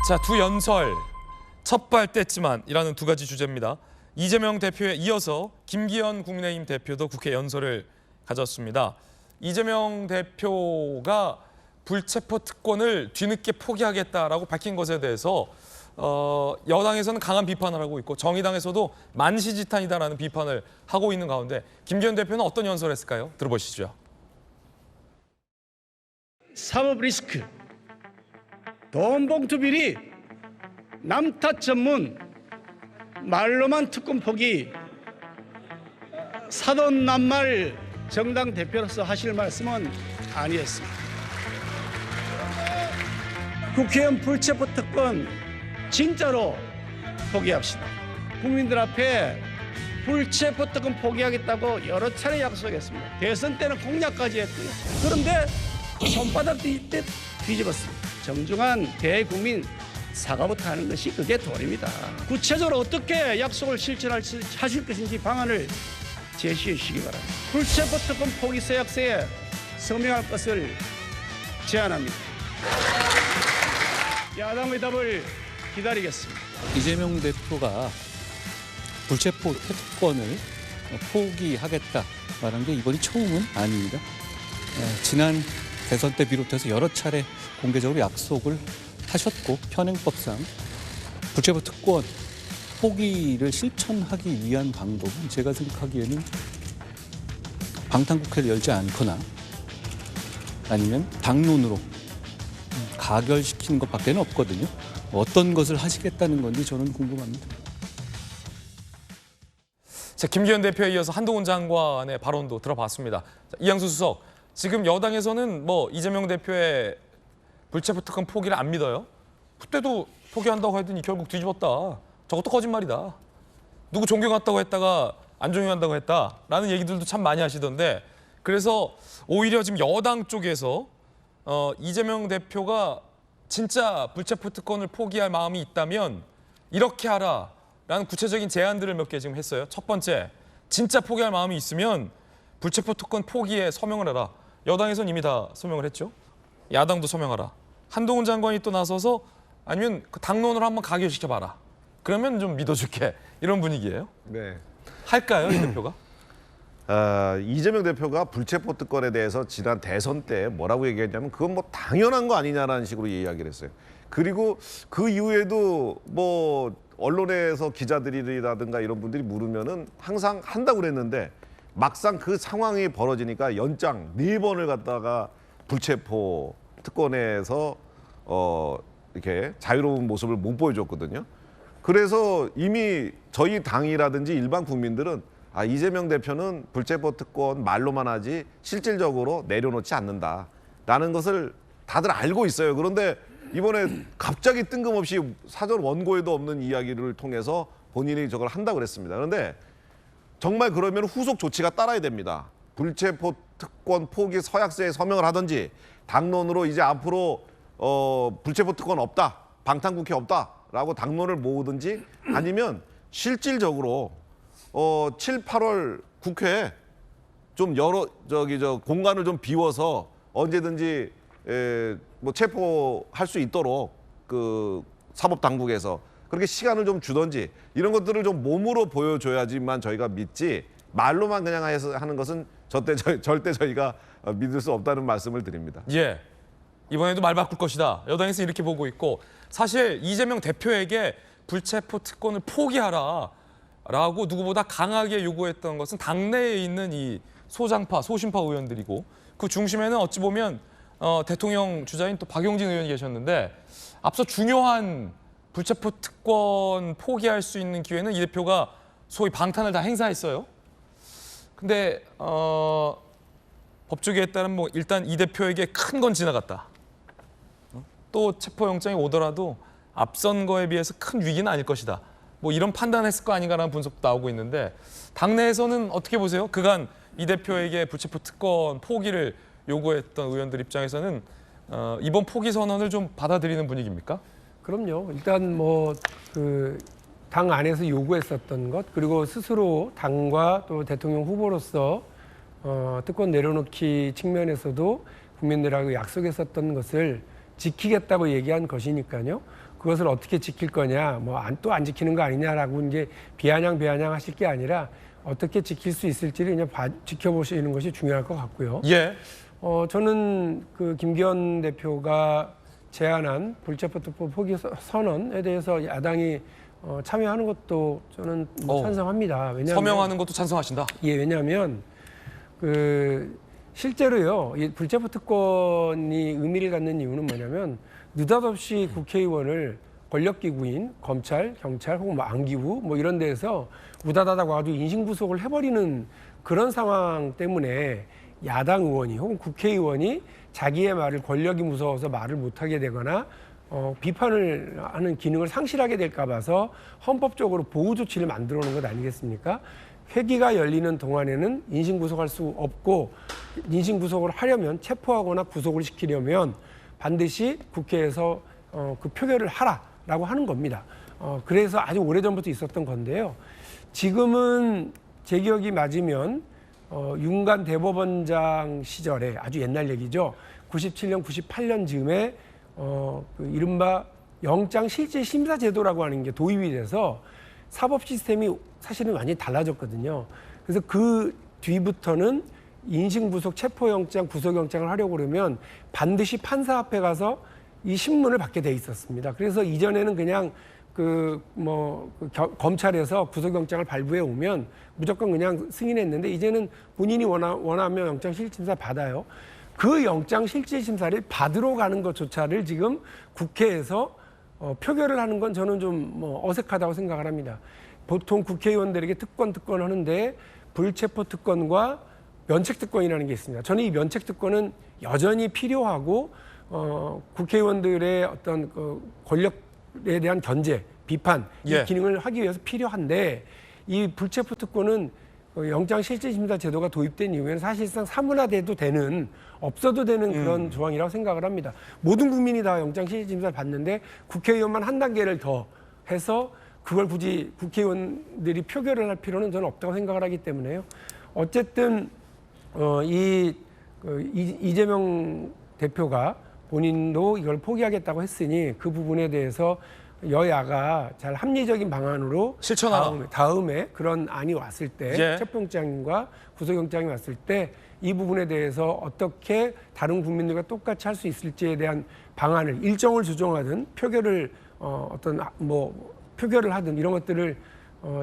자, 두 연설, 첫발 뗐지만이라는 두 가지 주제입니다. 이재명 대표에 이어서 김기현 국민의힘 대표도 국회 연설을 가졌습니다. 이재명 대표가 불체포 특권을 뒤늦게 포기하겠다라고 밝힌 것에 대해서 여당에서는 강한 비판을 하고 있고 정의당에서도 만시지탄이다라는 비판을 하고 있는 가운데 김기현 대표는 어떤 연설을 했을까요? 들어보시죠. 사법 리스크, 돈 봉투 비리, 남탓 전문, 말로만 특권 포기, 사돈 낱말 정당 대표로서 하실 말씀은 아니었습니다. 국회의원 불체포 특권 진짜로 포기합시다. 국민들 앞에 불체포 특권 포기하겠다고 여러 차례 약속했습니다. 대선 때는 공약까지 했고요. 그런데 손바닥 뒤집듯 뒤집었습니다. 정중한 대국민 사과부터 하는 것이 그게 도리입니다. 구체적으로 어떻게 약속을 실천하실 것인지 방안을 제시해 주시기 바랍니다. 불체포 특권 포기 서약서에 서명할 것을 제안합니다. 야당의 답을 기다리겠습니다. 이재명 대표가 불체포 특권을 포기하겠다 말한 게 이번이 처음은 아닙니다. 지난 대선 때 비롯해서 여러 차례 공개적으로 약속을 하셨고 현행법상 불체포 특권 포기를 실천하기 위한 방법은 제가 생각하기에는 방탄국회를 열지 않거나 아니면 당론으로 가결시키는 것밖에는 없거든요. 어떤 것을 하시겠다는 건지 저는 궁금합니다. 자, 김기현 대표에 이어서 한동훈 장관의 발언도 들어봤습니다. 자, 이양수 수석, 지금 여당에서는 이재명 대표의 불체포 특권 포기를 안 믿어요. 그때도 포기한다고 하더니 결국 뒤집었다. 저것도 거짓말이다. 누구 존경한다고 했다가 안 존경한다고 했다라는 얘기들도 참 많이 하시던데, 그래서 오히려 지금 여당 쪽에서 이재명 대표가 진짜 불체포 특권을 포기할 마음이 있다면 이렇게 하라라는 구체적인 제안들을 몇 개 지금 했어요. 첫 번째, 진짜 포기할 마음이 있으면 불체포 특권 포기에 서명을 해라. 여당에서는 이미 다 서명을 했죠. 야당도 서명하라. 한동훈 장관이 또 나서서 아니면 그 당론으로 한번 가결시켜봐라. 그러면 좀 믿어줄게. 이런 분위기예요. 네. 할까요, 이 대표가? 이재명 대표가 불체포 특권에 대해서 지난 대선 때 뭐라고 얘기했냐면 그건 뭐 당연한 거 아니냐라는 식으로 이야기를 했어요. 그리고 그 이후에도 언론에서 기자들이라든가 이런 분들이 물으면은 항상 한다고 그랬는데 막상 그 상황이 벌어지니까 연장 4번을 갖다가 불체포 특권에서 이렇게 자유로운 모습을 못 보여줬거든요. 그래서 이미 저희 당이라든지 일반 국민들은 이재명 대표는 불체포 특권 말로만 하지 실질적으로 내려놓지 않는다라는 것을 다들 알고 있어요. 그런데 이번에 갑자기 뜬금없이 사전 원고에도 없는 이야기를 통해서 본인이 저걸 한다고 그랬습니다. 그런데 정말 그러면 후속 조치가 따라야 됩니다. 불체포 특권 포기 서약서에 서명을 하든지 당론으로 이제 앞으로 불체포 특권 없다, 방탄국회 없다라고 당론을 모으든지 아니면 실질적으로 7, 8월 국회에 좀 공간을 좀 비워서 언제든지 체포할 수 있도록 그 사법 당국에서 그렇게 시간을 좀 주든지 이런 것들을 좀 몸으로 보여줘야지만 저희가 믿지, 말로만 그냥 하는 것은 절대 저희가 믿을 수 없다는 말씀을 드립니다. 예. 이번에도 말 바꿀 것이다. 여당에서 이렇게 보고 있고, 사실 이재명 대표에게 불체포 특권을 포기하라라고 누구보다 강하게 요구했던 것은 당내에 있는 이 소장파, 소신파 의원들이고, 그 중심에는 어찌 보면 대통령 주자인 또 박용진 의원이 계셨는데, 앞서 중요한 불체포 특권 포기할 수 있는 기회는 이 대표가 소위 방탄을 다 행사했어요. 근데 법조계에 따른 일단 이 대표에게 큰 건 지나갔다. 또 체포영장이 오더라도 앞선 거에 비해서 큰 위기는 아닐 것이다. 이런 판단했을 거 아닌가라는 분석도 나오고 있는데, 당내에서는 어떻게 보세요? 그간 이 대표에게 불체포 특권 포기를 요구했던 의원들 입장에서는 이번 포기 선언을 좀 받아들이는 분위기입니까? 그럼요. 일단 당 안에서 요구했었던 것, 그리고 스스로 당과 또 대통령 후보로서 특권 내려놓기 측면에서도 국민들하고 약속했었던 것을 지키겠다고 얘기한 것이니까요. 그것을 어떻게 지킬 거냐, 뭐 또 안 지키는 거 아니냐라고 이제 비아냥하실 게 아니라 어떻게 지킬 수 있을지를 그냥 지켜보시는 것이 중요할 것 같고요. 예. 저는 그 김기현 대표가 제안한 불체포특권 포기 선언에 대해서 야당이 참여하는 것도 저는 찬성합니다. 왜냐하면 서명하는 것도 찬성하신다. 예, 왜냐하면 그 실제로요, 이 불체포특권이 의미를 갖는 이유는 뭐냐면 느닷없이 국회의원을 권력기구인 검찰, 경찰 혹은 뭐 안기부 뭐 이런 데에서 우다다닥 와가지고 인신구속을 해버리는 그런 상황 때문에 야당 의원이 혹은 국회의원이 자기의 말을 권력이 무서워서 말을 못하게 되거나 비판을 하는 기능을 상실하게 될까 봐서 헌법적으로 보호 조치를 만들어 놓은 것 아니겠습니까? 회기가 열리는 동안에는 인신구속할 수 없고 인신구속을 하려면 체포하거나 구속을 시키려면 반드시 국회에서 그 표결을 하라라고 하는 겁니다. 그래서 아주 오래전부터 있었던 건데요. 지금은 제 기억이 맞으면 윤관 대법원장 시절에 아주 옛날 얘기죠. 97년, 98년 즈음에 그 이른바 영장실질심사제도라고 하는 게 도입이 돼서 사법 시스템이 사실은 완전히 달라졌거든요. 그래서 그 뒤부터는 인신구속, 체포영장, 구속영장을 하려고 그러면 반드시 판사 앞에 가서 이 신문을 받게 돼 있었습니다. 그래서 이전에는 그냥 검찰에서 구속영장을 발부해 오면 무조건 그냥 승인했는데 이제는 본인이 원하면 영장실질심사 받아요. 그 영장실질심사를 받으러 가는 것조차를 지금 국회에서 표결을 하는 건 저는 좀 어색하다고 생각을 합니다. 보통 국회의원들에게 특권 하는데 불체포 특권과 면책 특권이라는 게 있습니다. 저는 이 면책 특권은 여전히 필요하고 국회의원들의 어떤 권력에 대한 견제, 비판 이 예. 기능을 하기 위해서 필요한데 이 불체포 특권은 영장실질심사 제도가 도입된 이후에는 사실상 사문화돼도 되는 없어도 되는 그런 조항이라고 생각을 합니다. 모든 국민이 다 영장실질심사를 받는데 국회의원만 한 단계를 더 해서 그걸 굳이 국회의원들이 표결을 할 필요는 저는 없다고 생각을 하기 때문에요. 어쨌든 이재명 대표가 본인도 이걸 포기하겠다고 했으니 그 부분에 대해서 여야가 잘 합리적인 방안으로 실천하라. 다음에 그런 안이 왔을 때 예. 체포영장과 구속영장이 왔을 때 이 부분에 대해서 어떻게 다른 국민들과 똑같이 할 수 있을지에 대한 방안을 일정을 조정하든 표결을 표결을 하든 이런 것들을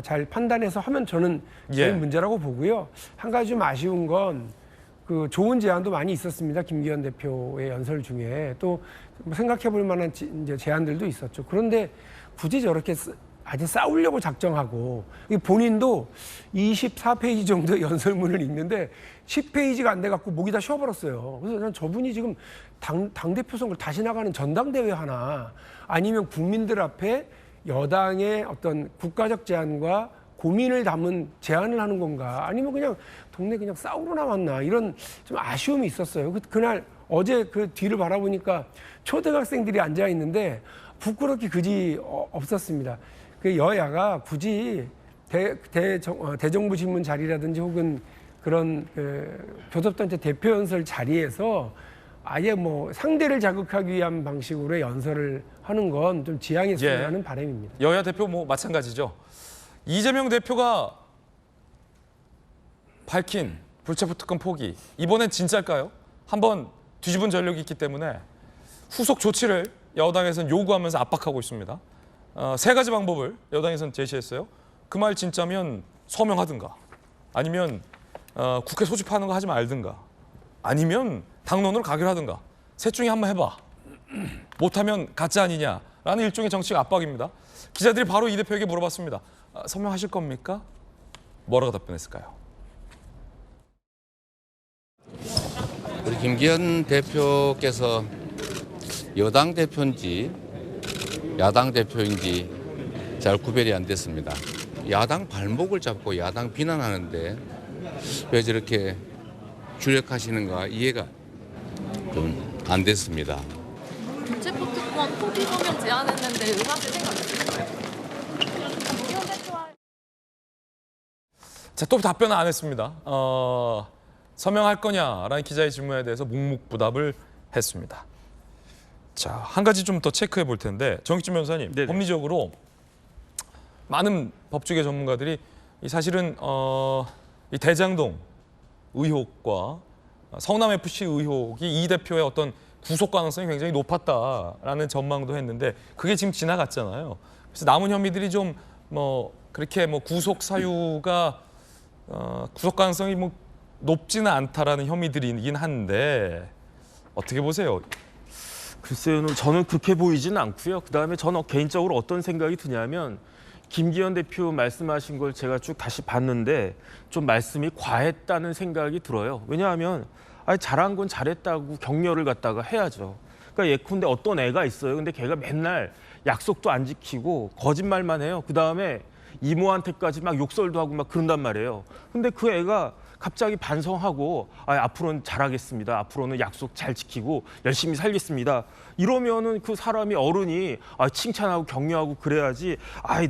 잘 판단해서 하면 저는 제일 문제라고 보고요. 한 가지 좀 아쉬운 건 그 좋은 제안도 많이 있었습니다. 김기현 대표의 연설 중에 또 생각해 볼 만한 이제 제안들도 있었죠. 그런데 굳이 저렇게 아주 싸우려고 작정하고 본인도 24페이지 정도 연설문을 읽는데 10페이지가 안 돼갖고 목이 다 쉬어버렸어요. 그래서 난 저분이 지금 당대표 선거를 다시 나가는 전당대회 하나 아니면 국민들 앞에 여당의 어떤 국가적 제안과 고민을 담은 제안을 하는 건가 아니면 그냥 동네 그냥 싸우러 나왔나 이런 좀 아쉬움이 있었어요. 그날 어제 그 뒤를 바라보니까 초등학생들이 앉아 있는데 부끄럽게 그지 없었습니다. 그 여야가 굳이 대정부 질문 자리라든지 혹은 그런 교섭단체 대표 연설 자리에서 아예 상대를 자극하기 위한 방식으로 연설을 하는 건 좀 지양했으면 하는 바람입니다. 여야 대표 마찬가지죠. 이재명 대표가 밝힌 불체포 특권 포기 이번엔 진짜일까요? 한번 뒤집은 전력이 있기 때문에 후속 조치를 여당에서는 요구하면서 압박하고 있습니다. 세 가지 방법을 여당에서는 제시했어요. 그 말 진짜면 서명하든가 아니면 국회 소집하는 거 하지 말든가 아니면 당론으로 가결하든가 셋 중에 한번 해봐. 못하면 가짜 아니냐라는 일종의 정치적 압박입니다. 기자들이 바로 이 대표에게 물어봤습니다. 서명하실 겁니까? 뭐라고 답변했을까요? 우리 김기현 대표께서 여당 대표인지 야당 대표인지 잘 구별이 안 됐습니다. 야당 발목을 잡고 야당 비난하는데 왜 저렇게 주력하시는가 이해가 좀 안 됐습니다. 불체포 특권 포기 서명 제안했는데 의사실 생각 있으신가요? 자, 또 답변을 안 했습니다. 서명할 거냐라는 기자의 질문에 대해서 묵묵부답을 했습니다. 자, 한 가지 좀 더 체크해 볼 텐데 정익진 변호사님, 네네. 법리적으로 많은 법조계 전문가들이 이 사실은 이 대장동 의혹과 성남 FC 의혹이 이 대표의 어떤 구속 가능성이 굉장히 높았다라는 전망도 했는데 그게 지금 지나갔잖아요. 그래서 남은 혐의들이 좀 뭐 그렇게 뭐 구속 사유가 구속 가능성이 뭐 높지는 않다라는 혐의들이긴 한데 어떻게 보세요? 글쎄요, 저는 그렇게 보이지는 않고요. 그다음에 저는 개인적으로 어떤 생각이 드냐면 김기현 대표 말씀하신 걸 제가 쭉 다시 봤는데 좀 말씀이 과했다는 생각이 들어요. 왜냐하면 잘한 건 잘했다고 격려를 갖다가 해야죠. 그러니까 예컨대 어떤 애가 있어요. 근데 걔가 맨날 약속도 안 지키고 거짓말만 해요. 그다음에 이모한테까지 막 욕설도 하고 막 그런단 말이에요. 근데 그 애가 갑자기 반성하고 앞으로는 잘하겠습니다. 앞으로는 약속 잘 지키고 열심히 살겠습니다. 이러면은 그 사람이 어른이 칭찬하고 격려하고 그래야지.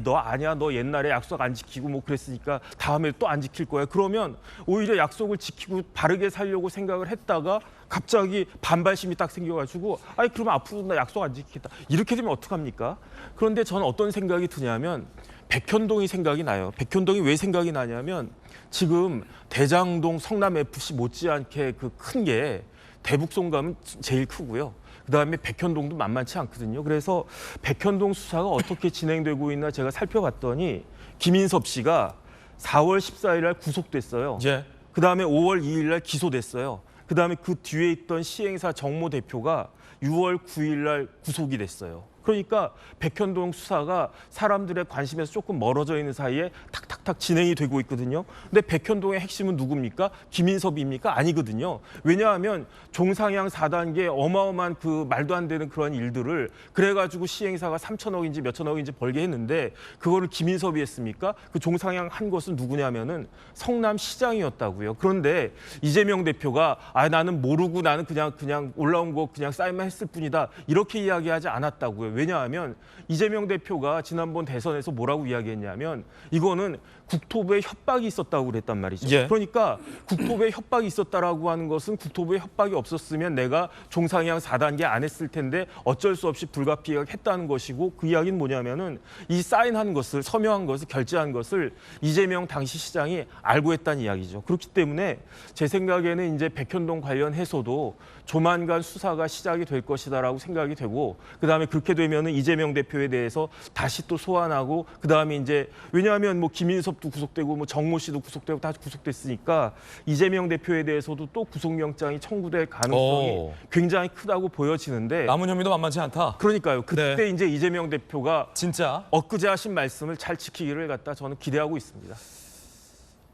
너 아니야. 너 옛날에 약속 안 지키고 뭐 그랬으니까 다음에 또 안 지킬 거야. 그러면 오히려 약속을 지키고 바르게 살려고 생각을 했다가 갑자기 반발심이 딱 생겨가지고 그러면 앞으로 나 약속 안 지키겠다. 이렇게 되면 어떡합니까? 그런데 저는 어떤 생각이 드냐면 백현동이 생각이 나요. 백현동이 왜 생각이 나냐면 지금 대장동 성남FC 못지않게 그 큰 게 대북송감은 제일 크고요. 그다음에 백현동도 만만치 않거든요. 그래서 백현동 수사가 어떻게 진행되고 있나 제가 살펴봤더니 김인섭 씨가 4월 14일 날 구속됐어요. 예. 그다음에 5월 2일 날 기소됐어요. 그다음에 그 뒤에 있던 시행사 정모 대표가 6월 9일 날 구속이 됐어요. 그러니까 백현동 수사가 사람들의 관심에서 조금 멀어져 있는 사이에 탁탁탁 진행이 되고 있거든요. 근데 백현동의 핵심은 누굽니까? 김인섭입니까? 아니거든요. 왜냐하면 종상향 4단계 어마어마한 그 말도 안 되는 그런 일들을 그래가지고 시행사가 3천억인지 몇천억인지 벌게 했는데 그거를 김인섭이 했습니까? 그 종상향 한 것은 누구냐면은 성남시장이었다고요. 그런데 이재명 대표가 나는 모르고 나는 그냥 올라온 거 그냥 사인만 했을 뿐이다. 이렇게 이야기하지 않았다고요. 왜냐하면 이재명 대표가 지난번 대선에서 뭐라고 이야기했냐면 이거는 국토부에 협박이 있었다고 그랬단 말이죠. 예. 그러니까 국토부에 협박이 있었다라고 하는 것은 국토부에 협박이 없었으면 내가 종상향 4단계 안 했을 텐데 어쩔 수 없이 불가피하겠다는 것이고 그 이야기는 뭐냐면은 이 사인한 것을 서명한 것을 결제한 것을 이재명 당시 시장이 알고 했다는 이야기죠. 그렇기 때문에 제 생각에는 이제 백현동 관련해서도 조만간 수사가 시작이 될 것이다라고 생각이 되고 그다음에 그렇게 되면은 이재명 대표에 대해서 다시 또 소환하고 그다음에 이제 왜냐하면 뭐 김인섭도 구속되고 뭐 정모 씨도 구속되고 다 구속됐으니까 이재명 대표에 대해서도 또 구속영장이 청구될 가능성이 굉장히 크다고 보여지는데 남은 혐의도 만만치 않다. 그러니까요. 그때 네. 이제 이재명 대표가 진짜. 엊그제 하신 말씀을 잘 지키기를 갖다 저는 기대하고 있습니다.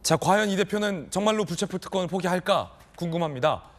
자, 과연 이 대표는 정말로 불체포 특권을 포기할까 궁금합니다.